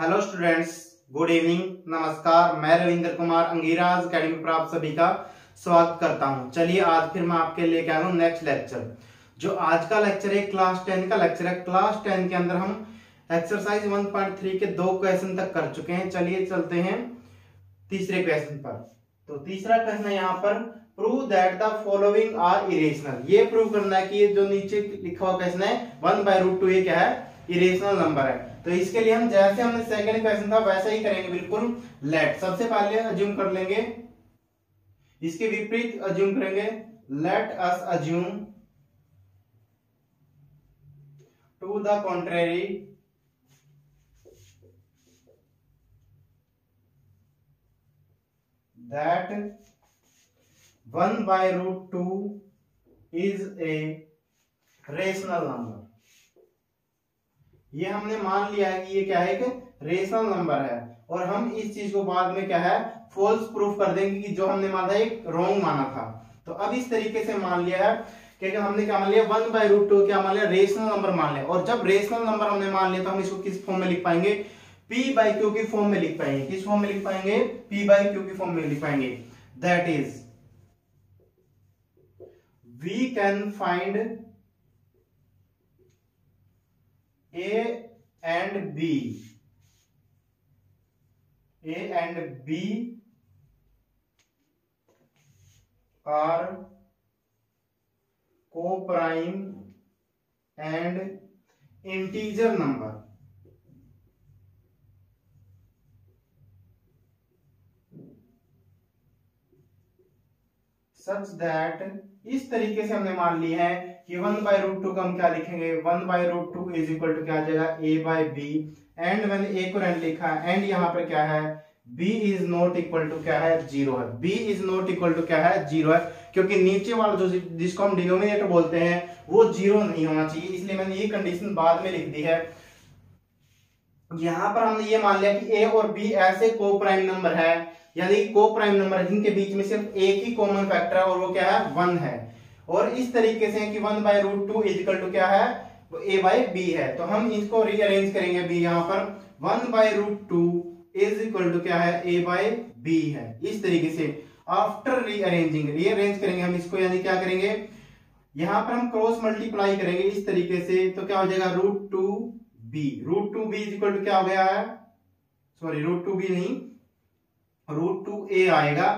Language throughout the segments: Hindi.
हेलो स्टूडेंट्स, गुड इवनिंग, नमस्कार। मैं रविंद्र कुमार अंगीराज अकेडमी पर आप सभी का स्वागत करता हूं। चलिए आज फिर मैं आपके लिए क्या हूं नेक्स्ट लेक्चर। जो आज का लेक्चर है क्लास 10 का लेक्चर है। क्लास 10 के अंदर हम एक्सरसाइज 1.3 के 2 क्वेश्चन तक कर चुके हैं। चलिए चलते हैं तीसरे क्वेश्चन पर। तो तीसरा क्वेश्चन है यहाँ पर, prove that the following are irrational. ये प्रूव करना है कि ये जो नीचे लिखा हुआ क्वेश्चन है 1/√2 ये क्या है, इरेशनल नंबर है। तो इसके लिए हम जैसे हमने सेकंड क्वेश्चन था वैसा ही करेंगे बिल्कुल। लेट सबसे पहले अज्यूम कर लेंगे, इसके विपरीत अज्यूम करेंगे। Let us assume to the contrary that 1/√2 is a rational number. ये हमने मान लिया है कि ये क्या है, एक रेशनल नंबर है, और हम इस चीज को बाद में क्या है फॉल्स प्रूफ कर देंगे कि जो हमने माना एक रॉन्ग माना था। तो अब इस तरीके से मान लिया है कि हमने क्या मान लिया 1/√2 क्या मान लिया, रेशनल नंबर मान लिया। और जब रेशनल नंबर हमने मान लिया तो हम इसको किस फॉर्म में लिख पाएंगे, P/Q की फॉर्म में लिख पाएंगे। किस फॉर्म में लिख पाएंगे, P/Q की फॉर्म में लिख पाएंगे। That is we can find A and B are co-prime and integer number such that, इस तरीके से हमने मान ली है कि 1/√2 का हम क्या लिखेंगे, 1/√2 इज इक्वल टू क्या आ जाएगा A/B। एंड मैंने A को एंड लिखा है, एंड यहाँ पर क्या है B is not equal to क्या है 0 है। B is not equal to क्या है 0 है, क्योंकि नीचे वाला जो जिसको हम डिनोमिनेटर बोलते हैं वो 0 नहीं होना चाहिए, इसलिए मैंने ये कंडीशन बाद में लिख दी है। यहाँ पर हमने ये मान लिया कि A और B ऐसे को प्राइम नंबर है, यानी को प्राइम नंबर जिनके बीच में सिर्फ एक ही कॉमन फैक्टर है और वो क्या है 1 है। और इस तरीके से कि 1/√2 इज इक्वल टू क्या है A/B है। तो हम इसको रीअरेंज करेंगे। B यहाँ पर 1/√2 इज इक्वल टू क्या है A/B है। इस तरीके से आफ्टर रीअरेंज करेंगे हम इसको, यानी क्या करेंगे यहाँ पर हम क्रॉस मल्टीप्लाई करेंगे इस तरीके से। तो क्या हो जाएगा √2B। √2B is equal to क्या हो गया है, सॉरी √2B नहीं √2A आएगा,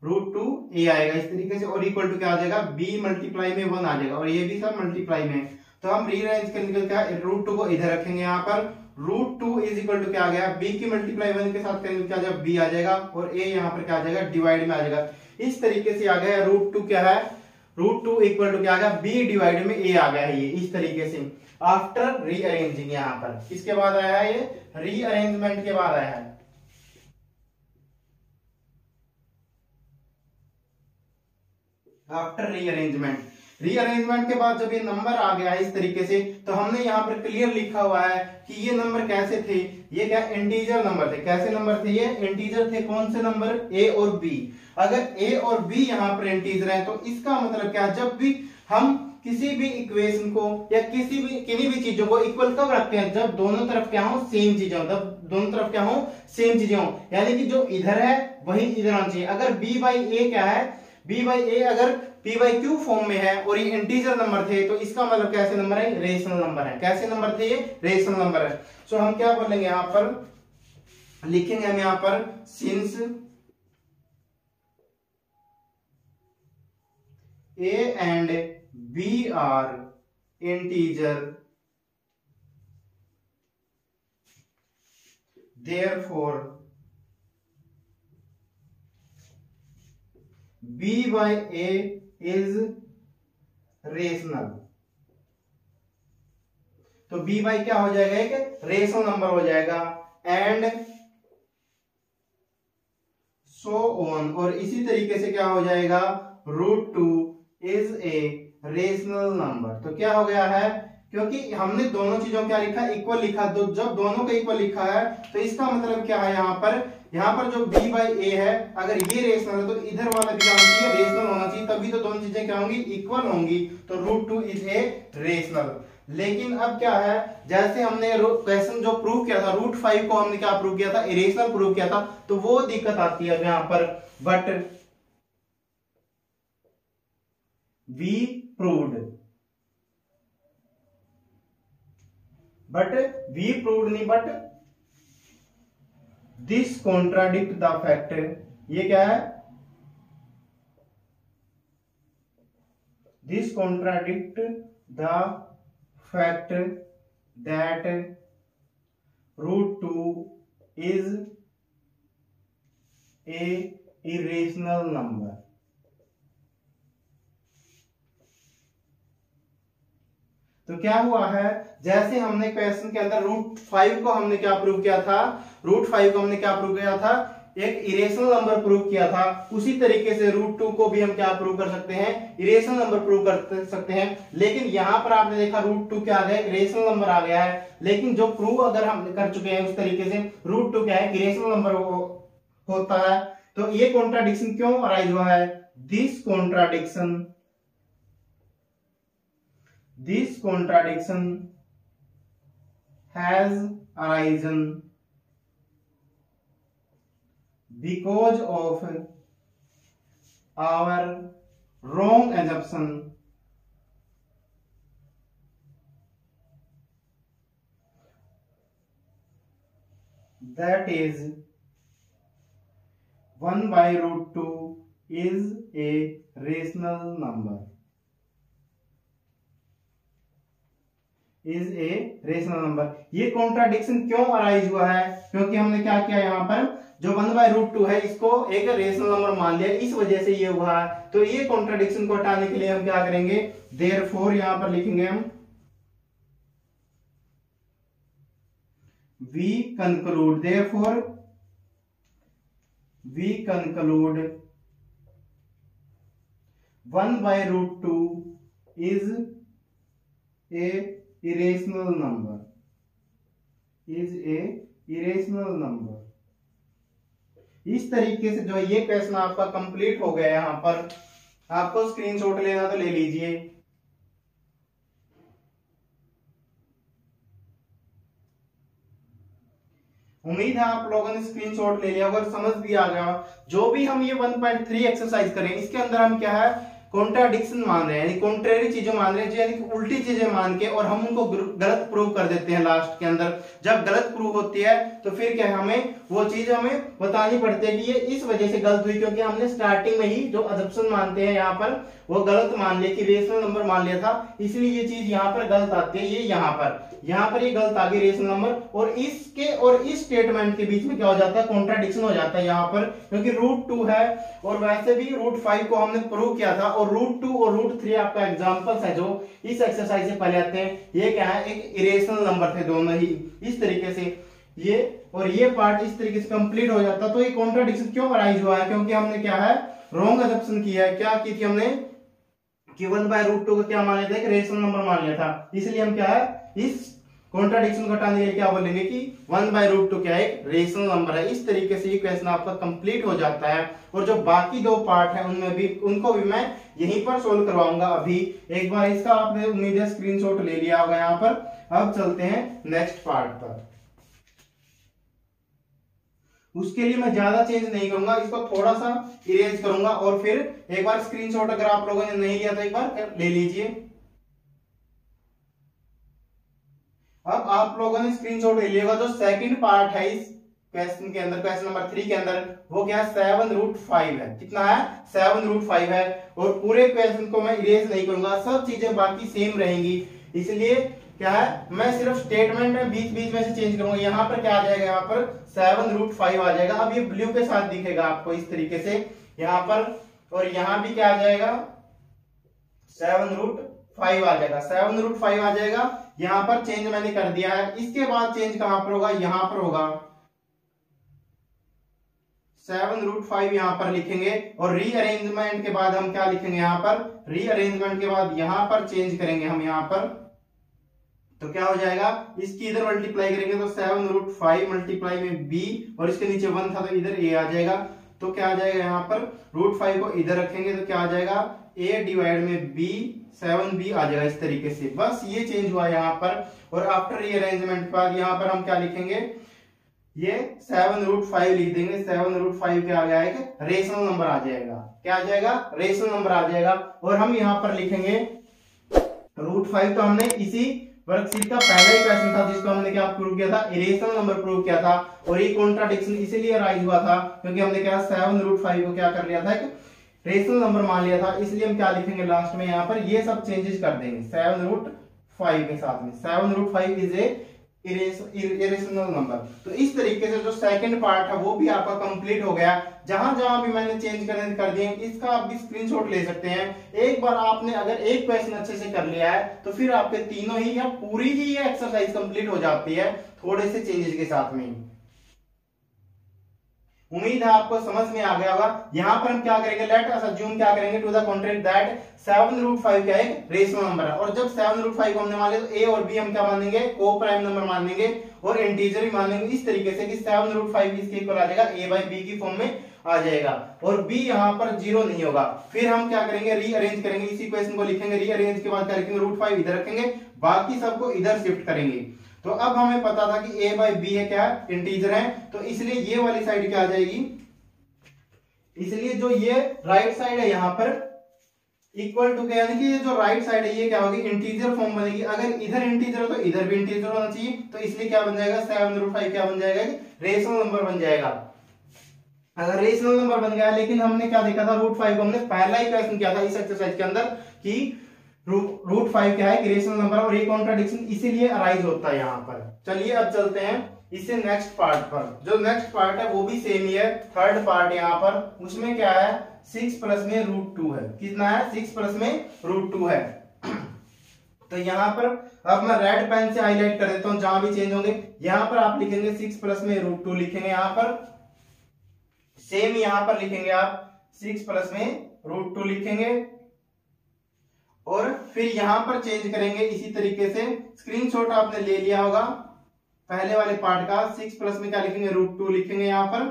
√2A आएगा इस तरीके से। और इक्वल टू क्या आ जाएगा B मल्टीप्लाई में 1 आ जाएगा, और ये भी सब मल्टीप्लाई में। तो हम रीअरेंज करने के क्या √2 को इधर रखेंगे, यहाँ पर √2 इज इक्वल टू क्या आ गया B की मल्टीप्लाई 1 के साथ करेंगे क्या आ जाएगा B आ जाएगा, और A यहाँ पर क्या आ जाएगा डिवाइड में आ जाएगा। इस तरीके से आ गया √2 क्या है, √2 इक्वल टू क्या आ गया B डिवाइड में A आ गया है। ये इस तरीके से आफ्टर रीअरेंजिंग, यहाँ पर किसके बाद आया है, ये रीअरेंजमेंट के बाद आया है। आफ्टर रीअरेंजमेंट के बाद जब ये नंबर आ गया है इस तरीके से, तो हमने यहाँ पर क्लियर लिखा हुआ है कि ये नंबर कैसे थे, ये क्या इंटीजर नंबर थे। कैसे नंबर थे, ये इंटीजर थे। कौन से नंबर, A और B। अगर A और B यहाँ पर इंटीजर है तो इसका मतलब क्या, जब भी हम किसी भी इक्वेशन को या किन्हीं भी चीजों को इक्वल कब रखते हैं, जब दोनों तरफ क्या हो सेम चीजें हो, जब दोनों तरफ क्या हो सेम चीजें हो, यानी कि जो इधर है वही इधर आना चाहिए। अगर B/A क्या है, B/A अगर P/Q फॉर्म में है और ये इंटीजर नंबर थे, तो इसका मतलब कैसे नंबर है, रेशनल नंबर है। कैसे नंबर थे, ये रेशनल नंबर है। सो हम क्या बोलेंगे यहाँ पर, लिखेंगे हम यहाँ पर since A and B are integer, therefore B/A is rational. तो B बाई क्या हो जाएगा, एक रेशनल नंबर हो जाएगा। एंड सो ऑन, और इसी तरीके से क्या हो जाएगा √2 इज ए रेशनल नंबर। तो क्या हो गया है, क्योंकि हमने दोनों चीजों क्या लिखा, इक्वल लिखा। जब दोनों को इक्वल लिखा है तो इसका मतलब क्या है यहाँ पर यहाँ पर जो b बाई ए है अगर ये रेशनल है तो इधर वाला भी क्या होना चाहिए, रेशनल होना चाहिए, तभी तो दोनों चीजें क्या होंगी, इक्वल होंगी। तो √2 इज ए रेशनल। लेकिन अब क्या है, जैसे हमने क्वेश्चन जो प्रूव किया था √5 को हमने क्या प्रूव किया था, इरेशनल प्रूव किया था, तो वो दिक्कत आती है यहाँ पर। बट वी प्रूव्ड नहीं, but this contradict the fact. ये क्या है, this contradict the fact that √2 is A irrational number. तो क्या हुआ है, जैसे हमने क्वेश्चन के अंदर √5 को हमने क्या प्रूव किया था, √5 को हमने क्या प्रूव किया था, एक इरेशनल नंबर प्रूव किया था, उसी तरीके से √2 को भी हम क्या प्रूव कर सकते हैं, इरेशनल नंबर प्रूव कर सकते हैं। लेकिन यहां पर आपने देखा √2 क्या आ गया, इरेशनल नंबर आ गया है। लेकिन जो प्रूव अगर हम कर चुके हैं उस तरीके से √2 क्या है, इरेशनल नंबर होता है। तो ये कॉन्ट्राडिक्शन क्यों अराइज हुआ है, this contradiction has arisen because of our wrong assumption that is 1 by √2 is a rational number, is a rational number. ये कॉन्ट्राडिक्शन क्यों अराइज हुआ है, क्योंकि हमने क्या किया, यहाँ पर जो 1 बाय √2 है इसको एक रेशनल नंबर मान लिया, इस वजह से ये हुआ है। तो ये कॉन्ट्राडिक्शन को हटाने के लिए हम क्या करेंगे, देयरफॉर यहां पर लिखेंगे हम we conclude, therefore we conclude 1 by √2 is a irrational number, is a irrational number। इस तरीके से जो है ये क्वेश्चन आपका कंप्लीट हो गया। यहां पर आपको स्क्रीनशॉट लेना तो ले लीजिए। उम्मीद है आप लोगों ने स्क्रीनशॉट ले लिया, अगर समझ भी आ गया। जो भी हम ये 1.3 एक्सरसाइज करें इसके अंदर हम क्या है, कॉन्ट्राडिक्शन मान रहे हैं, यानी कॉन्ट्रेरी चीजें मान रहे हैं, यानी उल्टी चीजें मान के और हम उनको गलत प्रूव कर देते हैं लास्ट के अंदर। जब गलत प्रूव होती है तो फिर क्या है, हमें वो चीज हमें बतानी पड़ती है कि ये इस वजह से गलत हुई, क्योंकि हमने स्टार्टिंग में ही जो अजम्पशन मानते हैं यहाँ पर वो गलत मान लिया कि रेशनल नंबर मान लिया था, इसलिए ये चीज यहाँ पर गलत आती है। ये यहाँ पर ये गलत आ गई रेशनल नंबर, और इसके और इस स्टेटमेंट के बीच में क्या हो जाता है, कॉन्ट्राडिक्शन हो जाता है यहाँ पर, क्योंकि √2 है और वैसे भी √5 को हमने प्रूव किया था, और √2 और √3 आपका एग्जांपल्स है जो इस एक्सरसाइज से पहले आते हैं। ये क्या है, एक इरेशनल नंबर थे दोनों ही। इस तरीके से ये और ये पार्ट इस तरीके से कंप्लीट हो जाता। तो ये कॉन्ट्राडिक्शन क्यों अराइज हुआ है, क्योंकि हमने क्या है, रॉन्ग अजम्पशन किया है। क्या की थी हमने कि 1 बाय √2 को क्या मान लिया था, एक रेशनल नंबर मान लिया था। इसलिए हम क्या है, इस कॉन्ट्राडिक्शन को हटाने के लिए क्या बोलेंगे कि 1 बाय √2 क्या है, एक रेशनल नंबर है। इस तरीके से ये क्वेश्चन आपका कंप्लीट हो जाता है। और जो बाकी दो पार्ट है उनमें भी उनको भी मैं यहीं पर सोल्व करवाऊंगा। अभी एक बार इसका आपने उम्मीद है स्क्रीनशॉट ले लिया होगा यहाँ पर। अब चलते हैं नेक्स्ट पार्ट पर। उसके लिए मैं ज्यादा चेंज नहीं करूंगा, इसको थोड़ा सा इरेज करूंगा, और फिर एक बार स्क्रीनशॉट अगर आप लोगों ने नहीं लिया तो एक बार ले लीजिए। अब आप लोगों ने स्क्रीनशॉट ले लिया, जो सेकंड पार्ट है इस क्वेश्चन के अंदर, क्वेश्चन नंबर 3 के अंदर, वो क्या है, 7√5 है। कितना है, 7√5 है। और पूरे क्वेश्चन को मैं इरेज नहीं करूंगा, सब चीजें बाकी सेम रहेंगी। इसलिए क्या है, मैं सिर्फ स्टेटमेंट में बीच बीच में से चेंज करूंगा। यहाँ पर क्या आ जाएगा, यहाँ पर 7√5 आ जाएगा। अब ये ब्लू के साथ दिखेगा आपको इस तरीके से यहाँ पर, और यहाँ भी क्या आ जाएगा, 7√5 आ जाएगा, 7√5 आ जाएगा। यहाँ पर चेंज मैंने कर दिया है। इसके बाद चेंज कहां पर होगा, यहां पर होगा। 7√5 यहां पर लिखेंगे, और रीअरेंजमेंट के बाद हम क्या लिखेंगे, यहां पर रीअरेंजमेंट के बाद यहां पर चेंज करेंगे हम। यहां पर तो क्या हो जाएगा, इसकी इधर मल्टीप्लाई करेंगे तो 7√5 मल्टीप्लाई में b, और इसके नीचे 1 था तो इधर a आ जाएगा। तो क्या आ जाएगा यहाँ पर √5 को इधर रखेंगे तो क्या आ जाएगा, a डिवाइड में b 7b आ जाएगा इस तरीके से। बस ये चेंज हुआ यहाँ पर। और आफ्टर रीअरेंजमेंट के बाद यहाँ पर हम क्या लिखेंगे, ये 7√5 लिख देंगे। 7√5 क्या आ गया, एक रेशनल नंबर आ जाएगा। क्या आ जाएगा, रेशनल नंबर आ जाएगा। और हम यहाँ पर लिखेंगे √5, तो हमने इसी वर्कशीट का पहला ही क्वेश्चन था जिसको हमने क्या प्रूव किया था, इरेशनल नंबर प्रूव किया था। और ये कॉन्ट्राडिक्शन इसीलिए अराइज हुआ था क्योंकि हमने क्या 7√5 को क्या कर लिया था, एक रेशनल नंबर मान लिया था। इसलिए हम क्या लिखेंगे लास्ट में यहाँ पर, ये सब चेंजेस कर देंगे 7√5 के साथ में। 7√5 इज ए इरेशनल नंबर। तो इस तरीके से जो सेकंड पार्ट है वो भी आपका कंप्लीट हो गया। जहां जहां भी मैंने चेंज करने कर दिए, इसका आप भी स्क्रीनशॉट ले सकते हैं। एक बार आपने अगर एक क्वेश्चन अच्छे से कर लिया है तो फिर आपके तीनों ही या पूरी ही ये एक्सरसाइज कंप्लीट हो जाती है थोड़े से चेंजेस के साथ में। उम्मीद है आपको समझ में आ गया होगा। यहां पर हम क्या करेंगे, लेट अस अज्यूम क्या करेंगे, टू द कॉन्ट्रेरी दैट 7√5 क्या एक रेशनल नंबर है। और जब 7√5 को हमने मान लिया तो a और b हम क्या मानेंगे, को प्राइम नंबर मानेंगे और इंटीजर भी मानेंगे इस तरीके से कि 7√5 इसके इक्वल आ जाएगा a/b की फॉर्म में आ जाएगा। और b यहाँ पर 0 नहीं होगा। फिर हम क्या करेंगे, रीअरेंज करेंगे, इसी इक्वेशन को लिखेंगे। रीअरेंज के बाद क्या रखेंगे, √5 इधर रखेंगे, बाकी सबको इधर शिफ्ट करेंगे। तो अब हमें पता था कि a/b है क्या, इंटीजर है, तो इसलिए ये वाली साइड क्या आ जाएगी, इसलिए जो ये राइट साइड है यहाँ पर इक्वल टू क्या, यानी कि ये जो राइट साइड है ये क्या होगी, इंटीजर फॉर्म बनेगी। अगर इधर इंटीजर हो तो इधर भी इंटीजर होना चाहिए, तो इसलिए क्या बन जाएगा, 7√5 क्या बन जाएगा, रेशनल नंबर बन जाएगा। अगर रेशनल नंबर बन गया, लेकिन हमने क्या देखा था, √5 को हमने पहला ही क्वेश्चन किया था इस एक्सरसाइज के अंदर कि √5 क्या है, रेशनल नंबर, और ये कॉन्ट्राडिक्शन इसीलिए अराइज होता है यहाँ पर। चलिए अब चलते हैं इससे नेक्स्ट पार्ट पर। जो नेक्स्ट पार्ट है वो भी सेम ही है, थर्ड पार्ट यहाँ पर। उसमें क्या है, 6 प्लस में √2 है। कितना है, 6 प्लस में √2 है। तो यहाँ पर अब मैं रेड पेन से हाईलाइट कर देता हूं जहां भी चेंज होंगे। यहाँ पर आप लिखेंगे 6 प्लस में √2 लिखेंगे, यहाँ पर सेम यहाँ पर लिखेंगे आप 6 प्लस में √2 लिखेंगे। और फिर यहां पर चेंज करेंगे इसी तरीके से। स्क्रीनशॉट आपने ले लिया होगा पहले वाले पार्ट का। 6 प्लस में क्या लिखेंगे, √2 लिखेंगे यहाँ पर,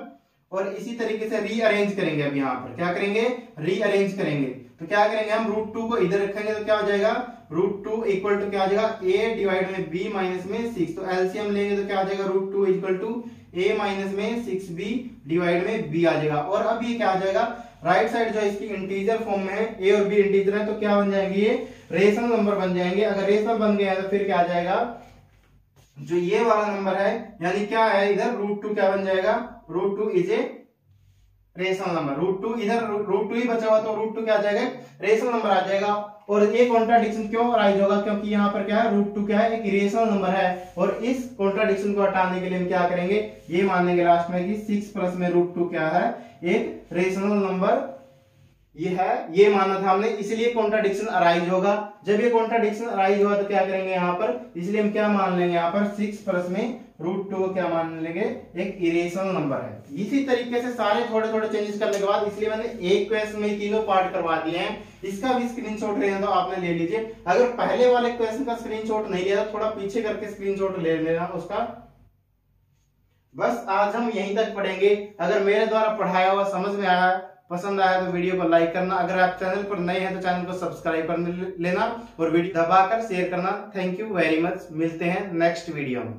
और इसी तरीके से रीअरेंज करेंगे। अब यहाँ पर क्या करेंगे, रीअरेंज करेंगे। तो क्या करेंगे, हम √2 को इधर रखेंगे तो क्या हो जाएगा, √2 इक्वल टू क्या आ जाएगा, a डिवाइड में b माइनस में 6। तो एलसीएम लेंगे तो क्या आ जाएगा, √2 इक्वल टू a माइनस में 6b डिवाइड में b आ जाएगा। और अब ये क्या आ जाएगा, राइट साइड जो इसकी इंटीजर फॉर्म में है, a और b इंटीजर है, तो क्या बन जाएंगे, ये रेशनल नंबर बन जाएंगे। अगर रेशनल बन गया है तो फिर क्या आ जाएगा, जो ये वाला नंबर है, यानी क्या है इधर √2 क्या बन जाएगा, √2 इज ए रेशनल नंबर। √2 इधर √2 ही बचा हुआ तो √2 क्या आ जाएगा, रेशनल नंबर आ जाएगा। और ये कॉन्ट्राडिक्शन क्यों अराइज होगा, क्योंकि यहाँ पर क्या है, √2 क्या है, एक इरेशनल नंबर है। और इस कॉन्ट्राडिक्शन को हटाने के लिए हम क्या करेंगे, ये मानेंगे लास्ट में कि 6 प्लस में √2 क्या है, एक रेशनल नंबर ये है, ये माना था हमने, इसलिए कॉन्ट्राडिक्शन अराइज होगा। जब ये कॉन्ट्राडिक्शन अराइज होगा तो क्या करेंगे यहाँ पर, इसलिए हम क्या मान लेंगे यहाँ पर 6 प्लस में √2 को क्या मान लेंगे, एक इरेशनल नंबर है। इसी तरीके से सारे थोड़े थोड़े चेंजेस करने के बाद, इसलिए मैंने एक क्वेश्चन में तीनों पार्ट करवा दिए हैं। इसका भी स्क्रीनशॉट लेना तो आपने ले लीजिए। अगर पहले वाले क्वेश्चन का स्क्रीनशॉट नहीं लिया तो थोड़ा पीछे करके स्क्रीनशॉट ले लेना उसका। बस आज हम यहीं तक पढ़ेंगे। अगर मेरे द्वारा पढ़ाया हुआ समझ में आया, पसंद आया तो वीडियो को लाइक करना। अगर आप चैनल पर नए हैं तो चैनल को सब्सक्राइब कर लेना और वीडियो दबाकर शेयर करना। Thank you very much. मिलते हैं नेक्स्ट वीडियो में।